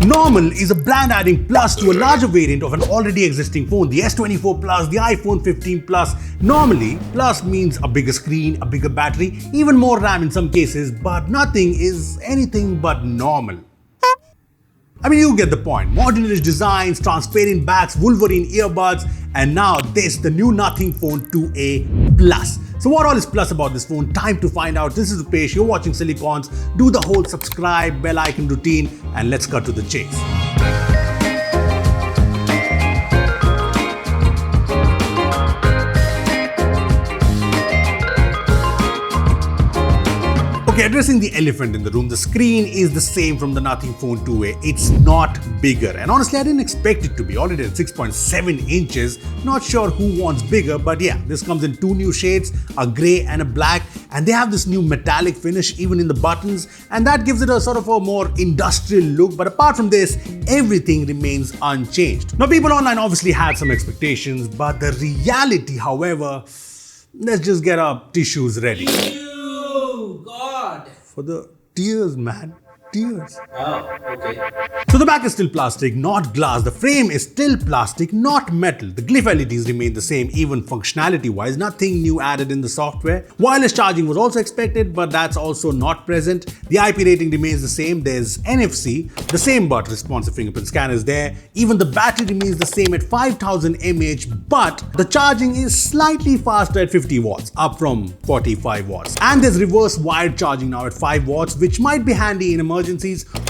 Normal is a brand adding plus to a larger variant of an already existing phone, the S24 Plus, the iPhone 15 Plus. Normally, plus means a bigger screen, a bigger battery, even more RAM in some cases, but nothing is anything but normal. I mean, you get the point. Modularish designs, transparent backs, Wolverine earbuds, and now this, the new Nothing Phone 2A Plus. So what all is plus about this phone? Time to find out. This is Rupesh, you're watching Sillycorns. Do the whole subscribe, bell icon routine, and let's cut to the chase. Okay, addressing the elephant in the room, the screen is the same from the Nothing Phone 2A. It's not bigger, and honestly I didn't expect it to be. Already at 6.7 inches, not sure who wants bigger, but yeah, this comes in two new shades, a grey and a black, and they have this new metallic finish even in the buttons, and that gives it a sort of a more industrial look. But apart from this, everything remains unchanged. Now, people online obviously had some expectations, but the reality, however, let's just get our tissues ready. God. For the tears, man. Tears. Oh, okay. So the back is still plastic, not glass. The frame is still plastic, not metal. The glyph LEDs remain the same, even functionality-wise. Nothing new added in the software. Wireless charging was also expected, but that's also not present. The IP rating remains the same. There's NFC, the same but responsive fingerprint scanner is there. Even the battery remains the same at 5000 mAh, but the charging is slightly faster at 50 watts, up from 45 watts. And there's reverse wired charging now at 5 watts, which might be handy in emergencies.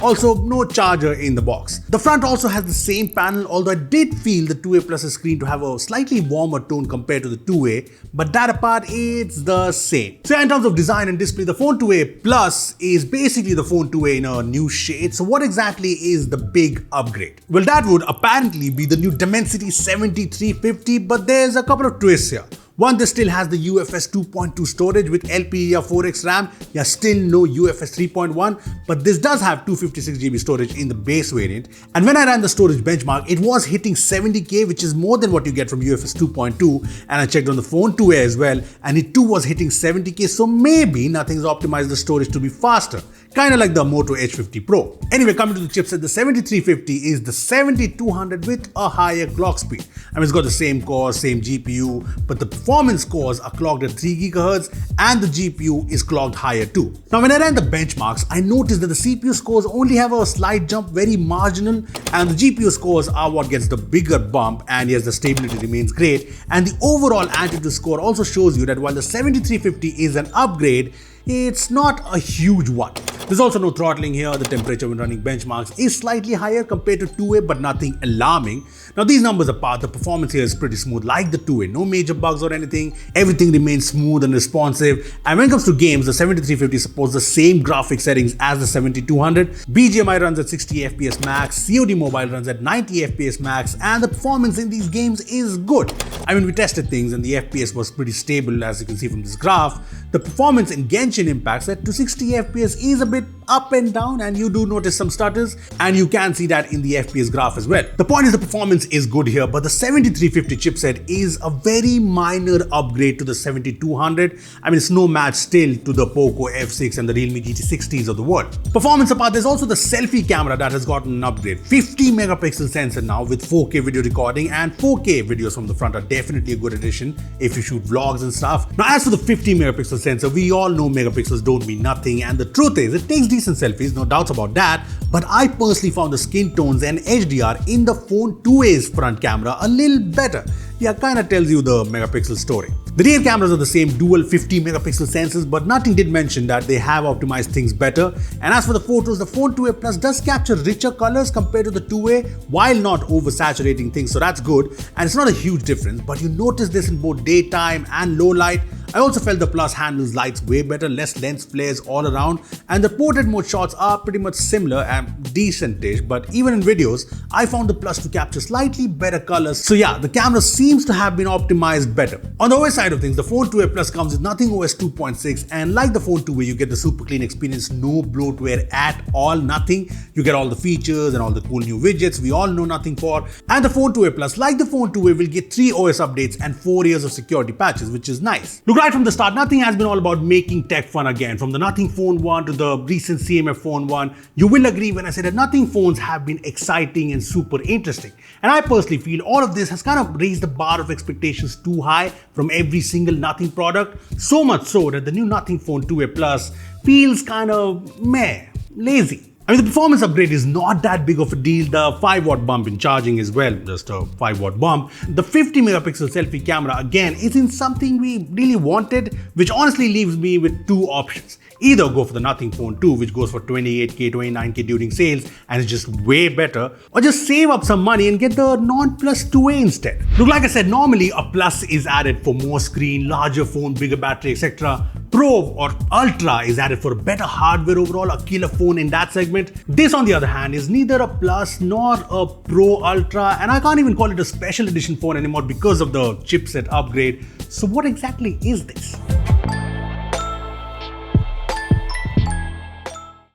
Also, no charger in the box. The front also has the same panel, although I did feel the 2A Plus's screen to have a slightly warmer tone compared to the 2A, but that apart, it's the same. So in terms of design and display, the Phone 2A Plus is basically the Phone 2A in a new shade. So what exactly is the big upgrade? Well, that would apparently be the new Dimensity 7350, but there's a couple of twists here. One, this still has the UFS 2.2 storage with LPDDR4X RAM. Yeah, still no UFS 3.1, but this does have 256GB storage in the base variant. And when I ran the storage benchmark, it was hitting 70K, which is more than what you get from UFS 2.2. And I checked on the Phone 2A as well, and it too was hitting 70K, so maybe nothing's optimized the storage to be faster. Kind of like the Moto H50 Pro. Anyway, coming to the chipset, the 7350 is the 7200 with a higher clock speed. I mean, it's got the same core, same GPU, but the performance cores are clocked at 3 GHz and the GPU is clocked higher too. Now, when I ran the benchmarks, I noticed that the CPU scores only have a slight jump, very marginal, and the GPU scores are what gets the bigger bump, and yes, the stability remains great. And the overall Antutu score also shows you that while the 7350 is an upgrade, it's not a huge one. There's also no throttling here. The temperature when running benchmarks is slightly higher compared to 2A, but nothing alarming. Now, these numbers apart, the performance here is pretty smooth like the 2A. No major bugs or anything. Everything remains smooth and responsive. And when it comes to games, the 7350 supports the same graphic settings as the 7200. BGMI runs at 60 FPS max, COD Mobile runs at 90 FPS max, and the performance in these games is good. I mean, we tested things and the FPS was pretty stable, as you can see from this graph. The performance in Genshin Impacts at 260 FPS is a bit up and down, and you do notice some stutters, and you can see that in the FPS graph as well. The point is the performance is good here, but the 7350 chipset is a very minor upgrade to the 7200. I mean, it's no match still to the Poco F6 and the Realme GT60s of the world. Performance apart, there's also the selfie camera that has gotten an upgrade. 50 megapixel sensor now with 4K video recording, and 4K videos from the front are definitely a good addition if you shoot vlogs and stuff. Now, as for the 50 megapixel sensor, we all know megapixels don't mean nothing, and the truth is it takes decent selfies, no doubts about that, but I personally found the skin tones and HDR in the Phone 2A's front camera a little better. Yeah, kinda tells you the megapixel story. The rear cameras are the same dual 50 megapixel sensors, but nothing did mention that they have optimized things better. And as for the photos, the Phone 2A Plus does capture richer colors compared to the 2A while not oversaturating things, so that's good. And it's not a huge difference, but you notice this in both daytime and low light. I also felt the Plus handles lights way better, less lens flares all around, and the portrait mode shots are pretty much similar and decent-ish, but even in videos, I found the Plus to capture slightly better colors. So yeah, the camera seems to have been optimized better. On the OS side of things, the Phone 2A Plus comes with Nothing OS 2.6, and like the Phone 2A, you get the super clean experience, no bloatware at all, nothing. You get all the features and all the cool new widgets we all know nothing for. And the Phone 2A Plus, like the Phone 2A, will get 3 OS updates and 4 years of security patches, which is nice. Look, right from the start, Nothing has been all about making tech fun again. From the Nothing Phone 1 to the recent CMF Phone 1, you will agree when I say that Nothing phones have been exciting and super interesting. And I personally feel all of this has kind of raised the bar of expectations too high from every single Nothing product, so much so that the new Nothing Phone 2A Plus feels kind of meh, lazy. I mean, the performance upgrade is not that big of a deal. The 5-watt bump in charging is, well, just a 5-watt bump. The 50 megapixel selfie camera, again, isn't something we really wanted, which honestly leaves me with two options. Either go for the Nothing Phone 2, which goes for 28K, 29K during sales and is just way better, or just save up some money and get the non-Plus 2A instead. Look, like I said, normally a Plus is added for more screen, larger phone, bigger battery, etc. Pro or Ultra is added for better hardware overall, a killer phone in that segment. This, on the other hand, is neither a Plus nor a Pro Ultra, and I can't even call it a special edition phone anymore because of the chipset upgrade. So what exactly is this?